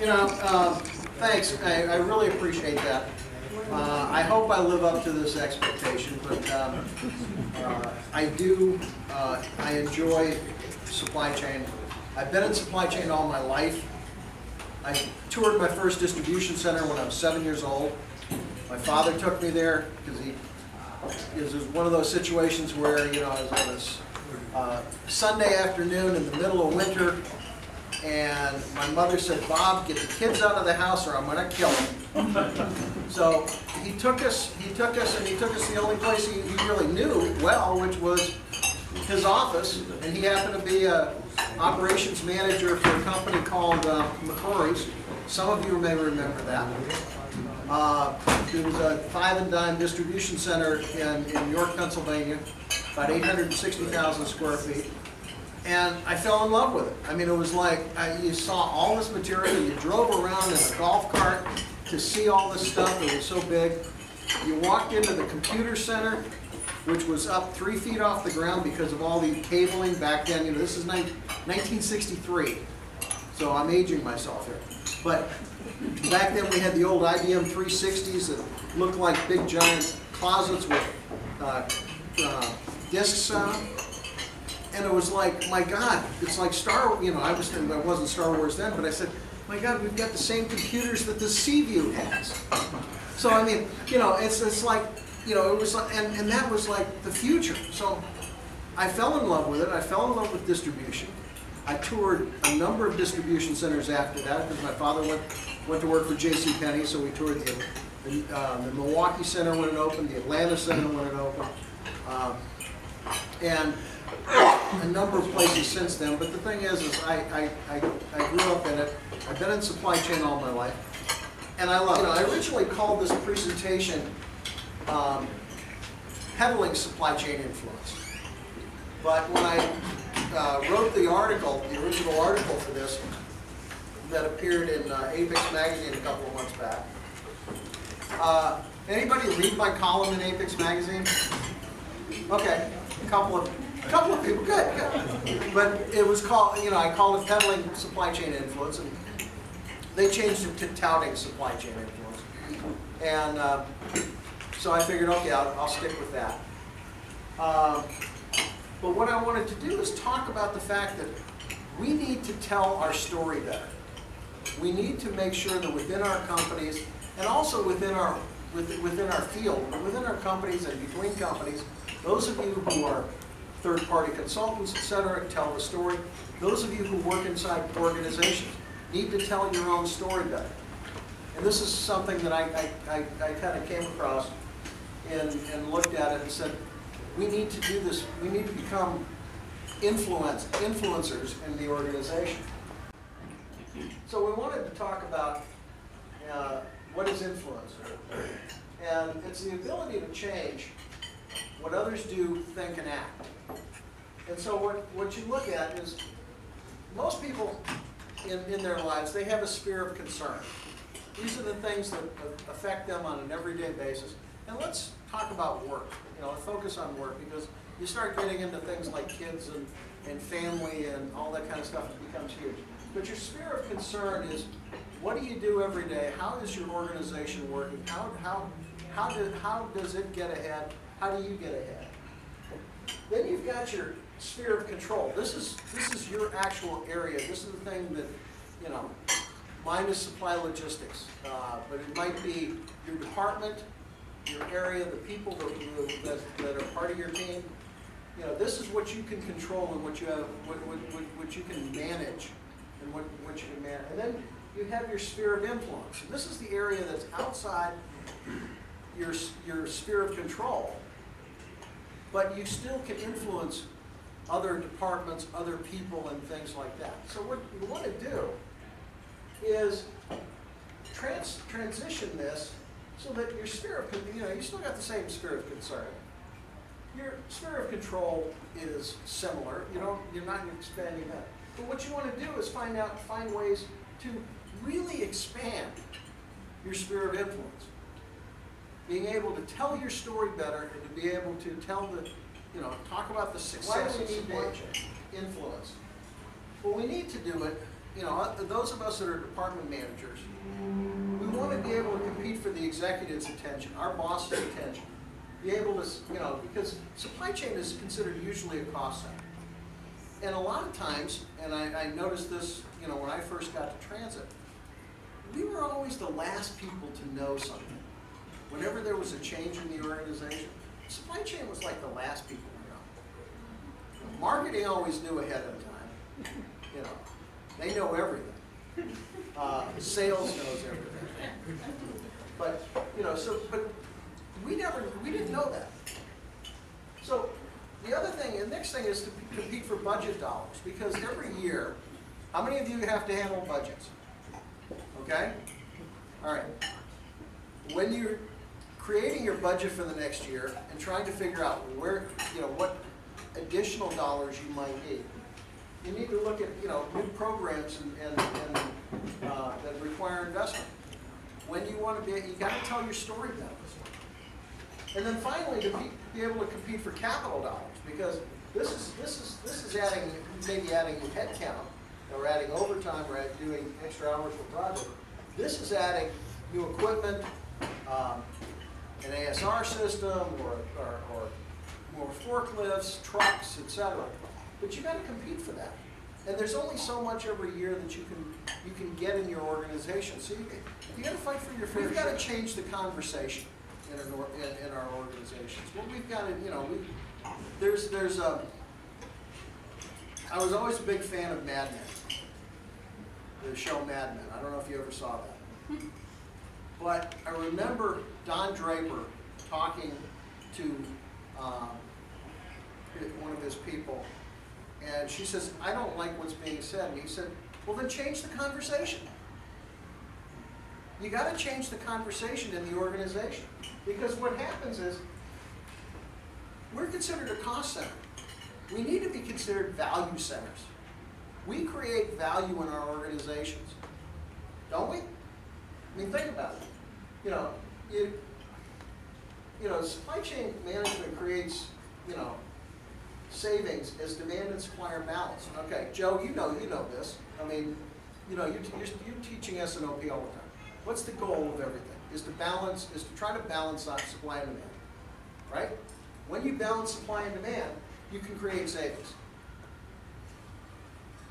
Thanks. I really appreciate that. I hope I live up to this expectation, but I enjoy supply chain. I've been in supply chain all my life. I toured my first distribution center when I was 7 years old. My father took me there because it was one of those situations where, it was Sunday afternoon in the middle of winter, and my mother said, "Bob, get the kids out of the house or I'm going to kill them." So he took us the only place he really knew well, which was his office, and he happened to be a operations manager for a company called McCrory's. Some of you may remember that. It was a 5 and dime distribution center in York, Pennsylvania, about 860,000 square feet. And I fell in love with it. I mean, it was like you saw all this material, you drove around in a golf cart to see all this stuff that was so big. You walked into the computer center, which was up 3 feet off the ground because of all the cabling back then. This is 1963, so I'm aging myself here. But back then we had the old IBM 360s that looked like big giant closets with discs on them. And it was like, my God, it's like I wasn't Star Wars then, but I said, my God, we've got the same computers that the Seaview has. So I mean, it's like, it was like, and that was like the future. So I fell in love with it. I fell in love with distribution. I toured a number of distribution centers after that because my father went to work for JCPenney, so we toured the Milwaukee Center when it opened, the Atlanta Center when it opened, and a number of places since then. But the thing is I grew up in it. I've been in supply chain all my life, and I love it. I originally called this presentation Peddling Supply Chain Influence. But when I wrote the original article for this, that appeared in Apex magazine a couple of months back. Anybody read my column in Apex magazine? Okay, a couple of people, good. But it was called, I called it Peddling Supply Chain Influence, and they changed it to Touting Supply Chain Influence. And so I figured, okay, I'll stick with that. But what I wanted to do is talk about the fact that we need to tell our story better. We need to make sure that within our companies, and also within our field, but within our companies and between companies, those of you who are third-party consultants, etc., tell the story. Those of you who work inside organizations need to tell your own story better. And this is something that I kind of came across and looked at it and said, we need to do this. We need to become influencers in the organization. So we wanted to talk about what is influence. And it's the ability to change what others do, think, and act. And so what you look at is most people in their lives, they have a sphere of concern. These are the things that affect them on an everyday basis. And let's talk about work, focus on work, because you start getting into things like kids and family and all that kind of stuff, it becomes huge. But your sphere of concern is, what do you do every day? How is your organization working? How does it get ahead? How do you get ahead? Then you've got your sphere of control. This is your actual area. This is the thing that, mine is supply logistics, but it might be your department, your area, the people that are part of your team. This is what you can control and what you have, what you can manage, and what you can manage. And then you have your sphere of influence. And this is the area that's outside your sphere of control, but you still can influence other departments, other people, and things like that. So what you want to do is transition this so that your sphere of, you still got the same sphere of concern. Your sphere of control is similar. You're not expanding that. But what you want to do is find ways to really expand your sphere of influence. Being able to tell your story better and to be able to tell talk about the success. Why do we need to influence? Well, we need to do it you know, those of us that are department managers, we want to be able to compete for the executive's attention, our boss's attention. Be able to, you know, because supply chain is considered usually a cost center. And a lot of times, and I noticed this, you know, when I first got to transit, we were always the last people to know something. Whenever there was a change in the organization, supply chain was like the last people to know. Marketing always knew ahead of time. You know, they know everything. Sales knows everything. But, you know, but we didn't know that. So the other thing, the next thing is to compete for budget dollars, because every year, how many of you have to handle budgets? Okay? All right. When you're creating your budget for the next year and trying to figure out where, you know, what additional dollars you might need, you need to look at, you know, new programs that require investment. When you want to be, you got to tell your story better. And then finally, to be able to compete for capital dollars, because this is adding, maybe adding headcount, or adding overtime, or doing extra hours for project. This is adding new equipment, an ASR system, or more forklifts, trucks, etc. But you got to compete for that. And there's only so much every year that you can get in your organization. So you got to fight for your fair share. We've got to change the conversation in our organizations. Well, we've got to, you know, I was always a big fan of Mad Men, the show Mad Men. I don't know if you ever saw that. But I remember Don Draper talking to one of his people, and she says, I don't like what's being said. And he said, well, then change the conversation. You got to change the conversation in the organization. Because what happens is, we're considered a cost center. We need to be considered value centers. We create value in our organizations, don't we? I mean, think about it. You know, supply chain management creates, you know, savings as demand and supply are balanced. Okay, Joe, you know this. I mean, you know, you're teaching S&OP all the time. What's the goal of everything? Is to try to balance supply and demand, right? When you balance supply and demand, you can create savings.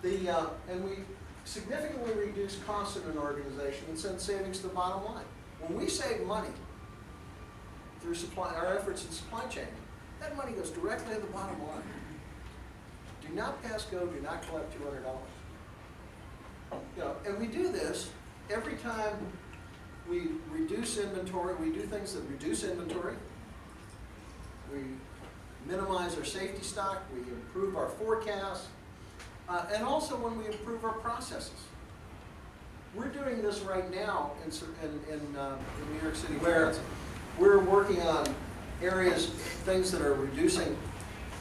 And we significantly reduce costs in an organization and send savings to the bottom line. When we save money through our efforts in supply chain, that money goes directly to the bottom line. Do not pass go, do not collect $200. You know, and we do this every time we reduce inventory. We do things that reduce inventory. We minimize our safety stock. We improve our forecasts. And also when we improve our processes. We're doing this right now in New York City, where we're working on areas, things that are reducing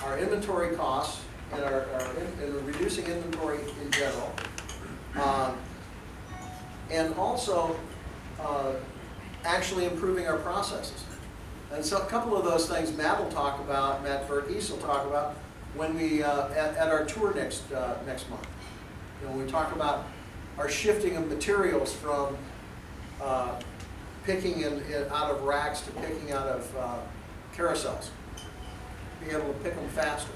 our inventory costs and reducing inventory in general. And also actually improving our processes. And so a couple of those things Matt Verghese will talk about when we at our tour next month. You know, we talk about our shifting of materials from picking out of racks to picking out of carousels. Being able to pick them faster.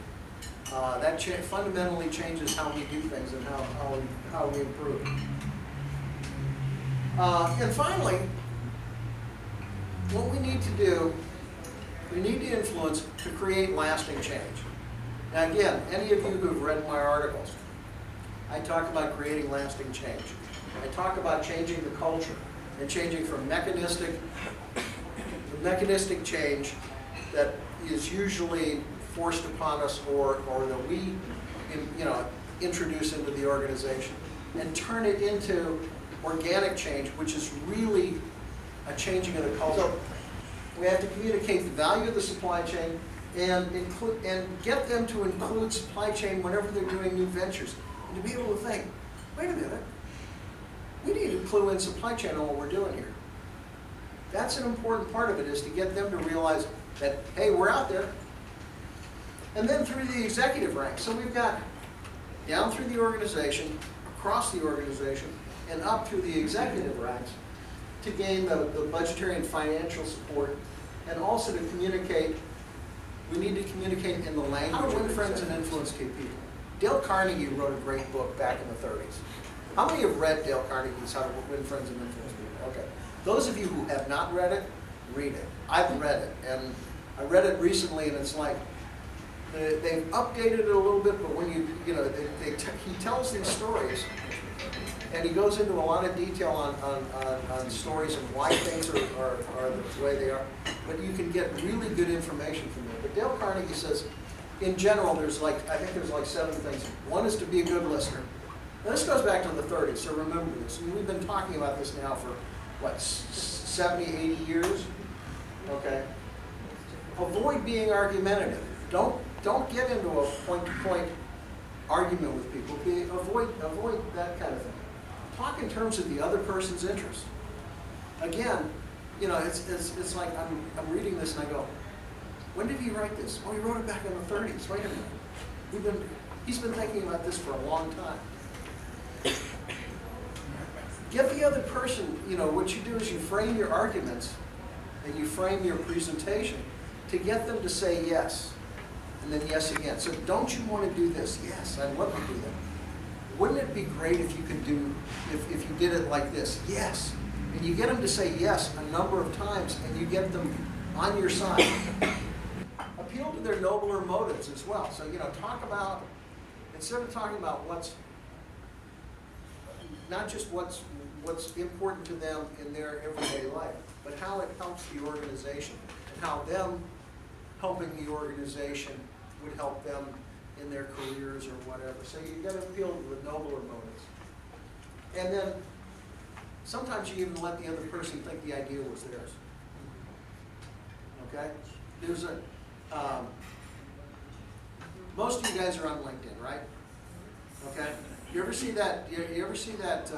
That fundamentally changes how we do things and how we improve. And finally, what we need to do, we need to influence to create lasting change. Now again, any of you who've read my articles, I talk about creating lasting change. I talk about changing the culture and changing from mechanistic change that is usually forced upon us or that we introduce into the organization, and turn it into organic change, which is really a changing of the culture. So we have to communicate the value of the supply chain and get them to include supply chain whenever they're doing new ventures. And to be able to think, wait a minute, we need to clue in supply chain on what we're doing here. That's an important part of it, is to get them to realize that, hey, we're out there. And then through the executive ranks. So we've got down through the organization, across the organization and up through the executive ranks to gain the budgetary and financial support, and also to communicate. We need to communicate in the language. How to win friends and influence key people. Dale Carnegie wrote a great book back in the 30s. How many have read Dale Carnegie's How to Win Friends and Influence People? Okay. Those of you who have not read it, read it. I've read it, and I read it recently, and it's like, they've updated it a little bit, but when he tells these stories, and he goes into a lot of detail on stories and why things are the way they are, but you can get really good information from there. But Dale Carnegie says, in general, I think there's like 7 things. One is to be a good listener. Now this goes back to the 30s, so remember this. I mean, we've been talking about this now for, what, 70, 80 years? Okay. Avoid being argumentative. Don't get into a point-to-point argument with people. Avoid that kind of thing. Talk in terms of the other person's interest. Again, it's like I'm reading this and I go, when did he write this? Oh, he wrote it back in the 30s. Wait a minute. He's been thinking about this for a long time. Get the other person, what you do is you frame your arguments and you frame your presentation to get them to say yes. And then yes again. So don't you want to do this? Yes, I'd love to do that. Wouldn't it be great if you could if you did it like this? Yes. And you get them to say yes a number of times, and you get them on your side. Appeal to their nobler motives as well. So, talk about, instead of talking about not just what's important to them in their everyday life, but how it helps the organization, and how them helping the organization would help them in their careers or whatever. So you've got to appeal to the nobler motives. And then sometimes you even let the other person think the idea was theirs. Okay? There's most of you guys are on LinkedIn, right? Okay? You ever see that? You ever see that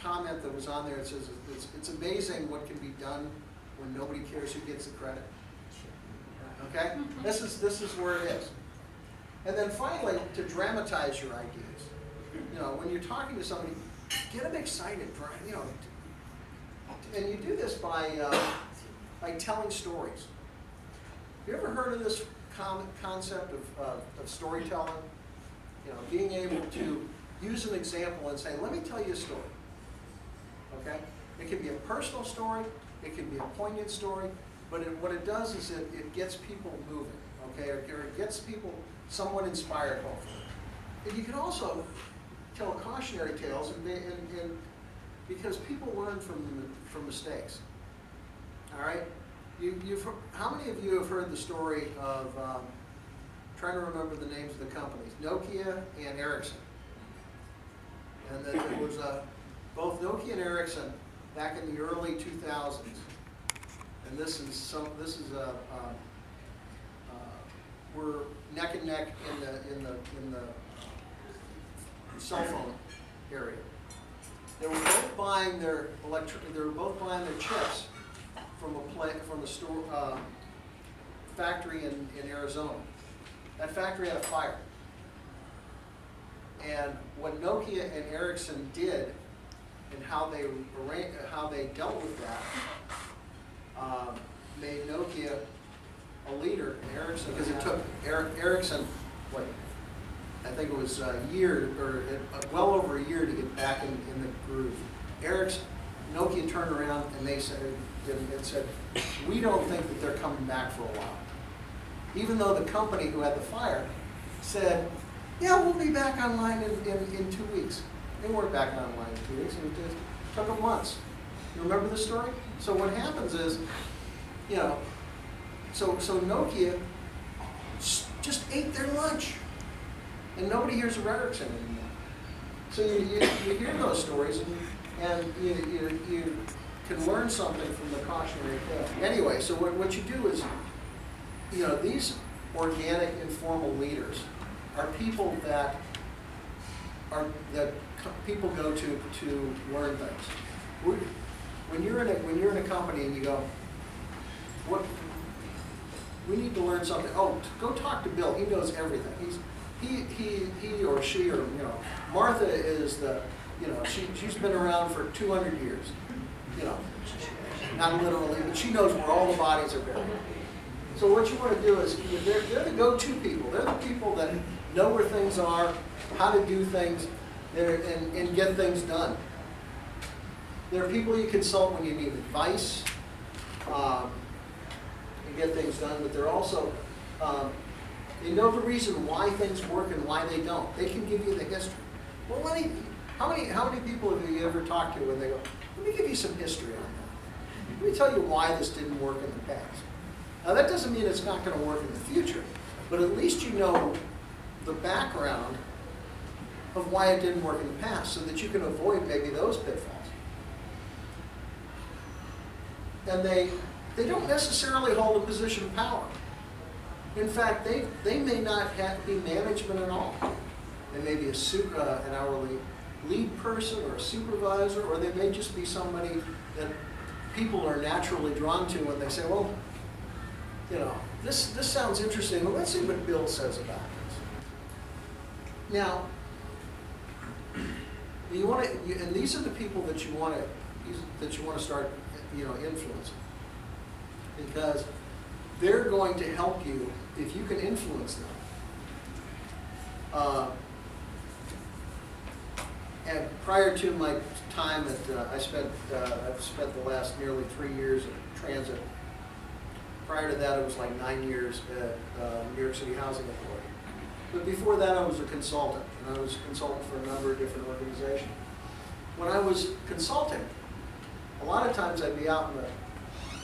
comment that was on there? It says it's amazing what can be done when nobody cares who gets the credit. Okay? This is where it is. And then finally, to dramatize your ideas. When you're talking to somebody, get them excited. And you do this by telling stories. You ever heard of this concept of storytelling? Being able to use an example and say, let me tell you a story. Okay? It can be a personal story. It can be a poignant story. But what it does is it gets people moving, okay, or it gets people somewhat inspired, hopefully. And you can also tell cautionary tales, and because people learn from mistakes. All right, how many of you have heard the story of trying to remember the names of the companies, Nokia and Ericsson, and that it was both Nokia and Ericsson back in the early 2000s. And we're neck and neck in the cell phone area. They were both buying their chips from the store factory in Arizona. That factory had a fire. And what Nokia and Ericsson did, and how they dealt with that, made Nokia a leader in Ericsson, because it took Ericsson, I think it was a year, or well over a year to get back in the groove. Nokia turned around and they said, we don't think that they're coming back for a while. Even though the company who had the fire said, yeah, we'll be back online in 2 weeks. They weren't back online in 2 weeks, it took them months. You remember the story? So what happens is, so Nokia just ate their lunch, and nobody hears of Ericsson anymore. So you hear those stories, and you can learn something from the cautionary tale. Anyway, so what you do is, these organic, informal leaders are people that people go to learn things. When you're in a company and you go, we need to learn something. Oh, go talk to Bill. He knows everything. he or she, or, you know, Martha is the, you know, she's been around for 200 years, you know, not literally, but she knows where all the bodies are buried. So what you want to do is, they're the go-to people. They're the people that know where things are, how to do things, and get things done. They're people you consult when you need advice, and get things done, but they're also, they know the reason why things work and why they don't. They can give you the history. Well, how many people have you ever talked to when they go, let me give you some history on that. Let me tell you why this didn't work in the past. Now that doesn't mean it's not going to work in the future, but at least you know the background of why it didn't work in the past so that you can avoid maybe those pitfalls. And they don't necessarily hold a position of power. In fact, they may not be management at all. They may be an hourly lead person or a supervisor, or they may just be somebody that people are naturally drawn to when they say, well, you know, this sounds interesting, but let's see what Bill says about this. Now, you want to, and these are the people that you want to start, you know, influencing, because they're going to help you if you can influence them. And prior to my time at, I've spent the last nearly 3 years at transit. Prior to that, it was like 9 years at New York City Housing Authority. But before that, I was a consultant, and I was a consultant for a number of different organizations. When I was consulting, a lot of times I'd be out in the,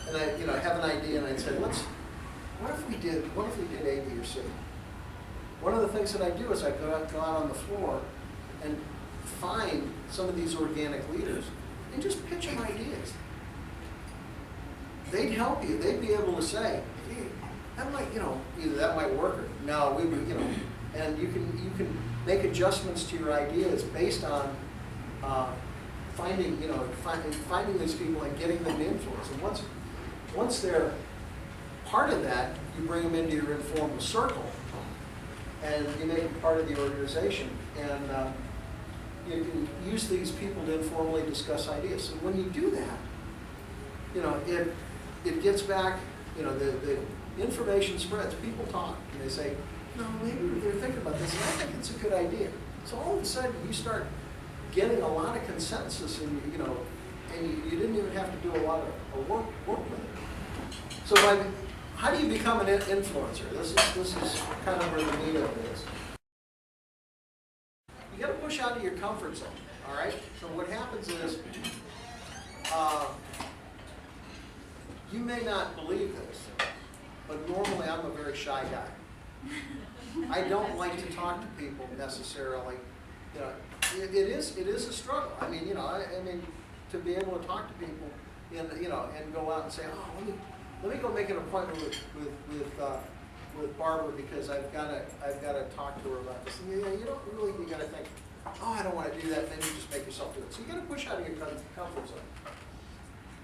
and I, you know, have an idea, and I'd say, what if we did A, B, or C? One of the things that I do is I go out on the floor and find some of these organic leaders and just pitch them ideas. They'd help you. They'd be able to say, hey, that might, you know, either that might work or no, we would, you know, and you can make adjustments to your ideas based on finding, you know, finding these people and getting them to influence. And once they're part of that, you bring them into your informal circle, and you make them part of the organization, and you can use these people to informally discuss ideas. So when you do that, you know, it gets back, you know, the information spreads. People talk, and they say, no, maybe they're thinking about this, and I think it's a good idea. So all of a sudden, you start getting a lot of consensus, and you know, and you didn't even have to do a lot of work with it. So how do you become an influencer? This is kind of where the meat of it is. You got to push out of your comfort zone. All right. So what happens is, you may not believe this, but normally I'm a very shy guy. I don't like to talk to people necessarily. You know, it is a struggle. I mean, you know, I mean, to be able to talk to people, and you know, and go out and say, oh, let me go make an appointment with Barbara because I've got to talk to her about this. And you don't really, you got to think, oh, I don't want to do that. And then you just make yourself do it. So you got to push out of your comfort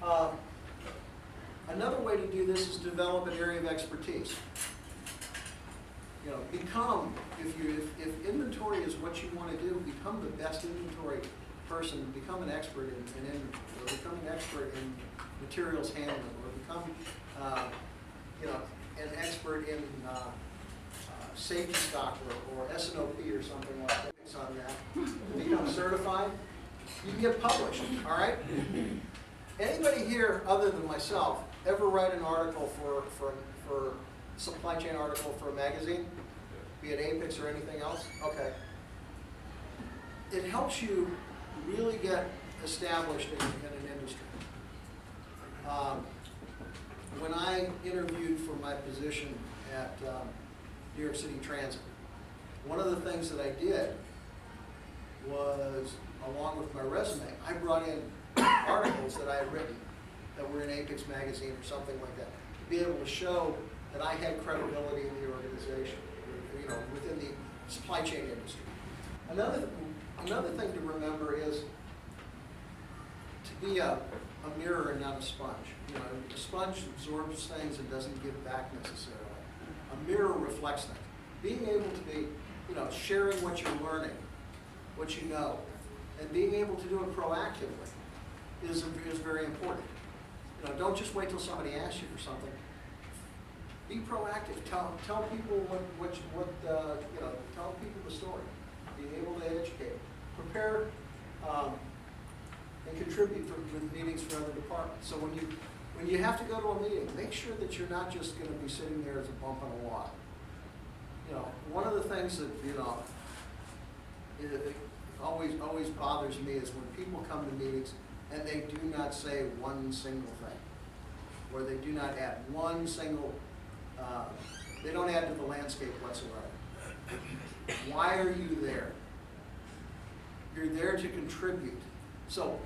zone. Another way to do this is develop an area of expertise. You know, if inventory is what you want to do, become the best inventory person, become an expert in inventory, or become an expert in materials handling, or become you know, an expert in safety stock or S&OP or something like that. On that, become certified. You can get published. All right. Anybody here other than myself ever write an article for supply chain article for a magazine, be it Apex or anything else? Okay. It helps you really get established in an industry. When I interviewed for my position at New York City Transit, one of the things that I did was, along with my resume, I brought in articles that I had written that were in Apex magazine or something like that, to be able to show that I had credibility in the organization, you know, within the supply chain industry. Another thing to remember is to be a mirror and not a sponge. You know, a sponge absorbs things and doesn't give back necessarily. A mirror reflects things. Being able to be sharing what you're learning, what you know, and being able to do it proactively is very important. Don't just wait till somebody asks you for something. Be proactive. Tell people tell people the story. Be able to educate. Prepare and contribute with meetings for other departments. So when you have to go to a meeting, make sure that you're not just going to be sitting there as a bump on a wall. One of the things that it always bothers me is when people come to meetings and they do not say one single thing, or they do not add one single. They don't add to the landscape whatsoever. Why are you there? You're there to contribute. So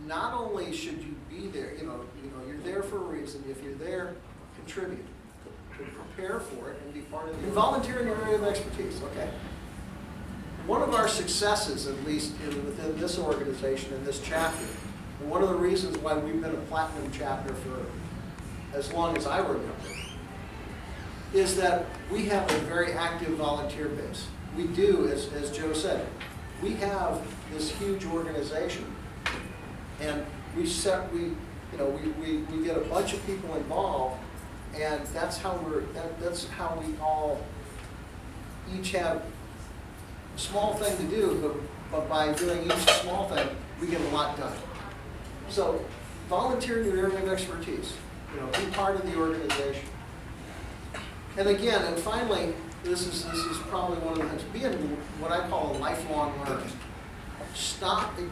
not only should you be there, you're there for a reason. If you're there, contribute. Prepare for it and be part of it. Volunteer in your area of expertise, okay. One of our successes, at least within this organization, in this chapter, and one of the reasons why we've been a platinum chapter for as long as I remember, is that we have a very active volunteer base. We do, as Joe said, we have this huge organization, and we get a bunch of people involved, and that's how we all each have a small thing to do, but by doing each small thing, we get a lot done. So volunteer in your area of expertise. Be part of the organization. And again, and finally, this is probably one of the things, being what I call a lifelong learner.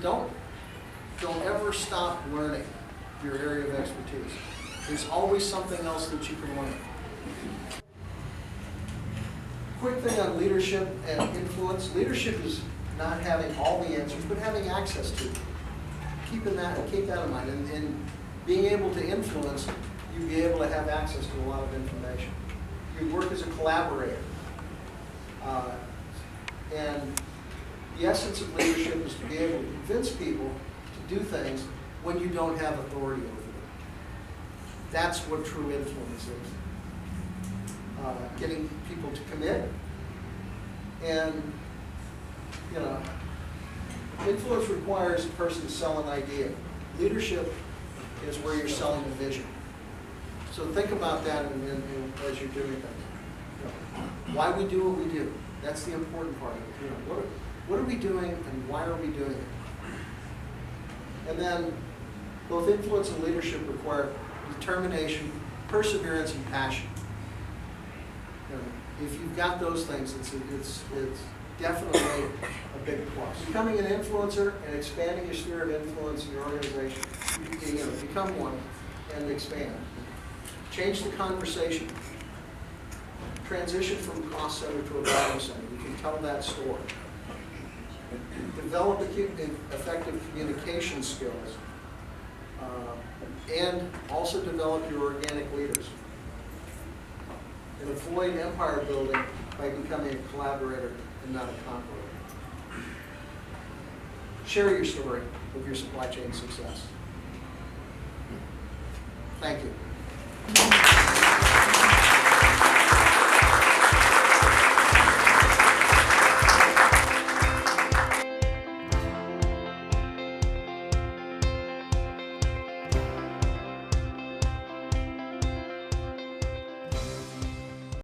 Don't ever stop learning your area of expertise. There's always something else that you can learn. Quick thing on leadership and influence. Leadership is not having all the answers, but having access to them. Keep that in mind. And being able to influence, you'll be able to have access to a lot of information. You work as a collaborator. And the essence of leadership is to be able to convince people to do things when you don't have authority over them. That's what true influence is. Getting people to commit. And, influence requires a person to sell an idea. Leadership is where you're selling a vision. So think about that as you're doing things. Why we do what we do. That's the important part of it. What are we doing and why are we doing it? And then both influence and leadership require determination, perseverance, and passion. If you've got those things, it's definitely a big plus. Becoming an influencer and expanding your sphere of influence in your organization. Become one and expand. Change the conversation. Transition from a cost center to a value center. You can tell that story. Develop effective communication skills. And also develop your organic leaders. And avoid empire building by becoming a collaborator and not a conqueror. Share your story of your supply chain success. Thank you.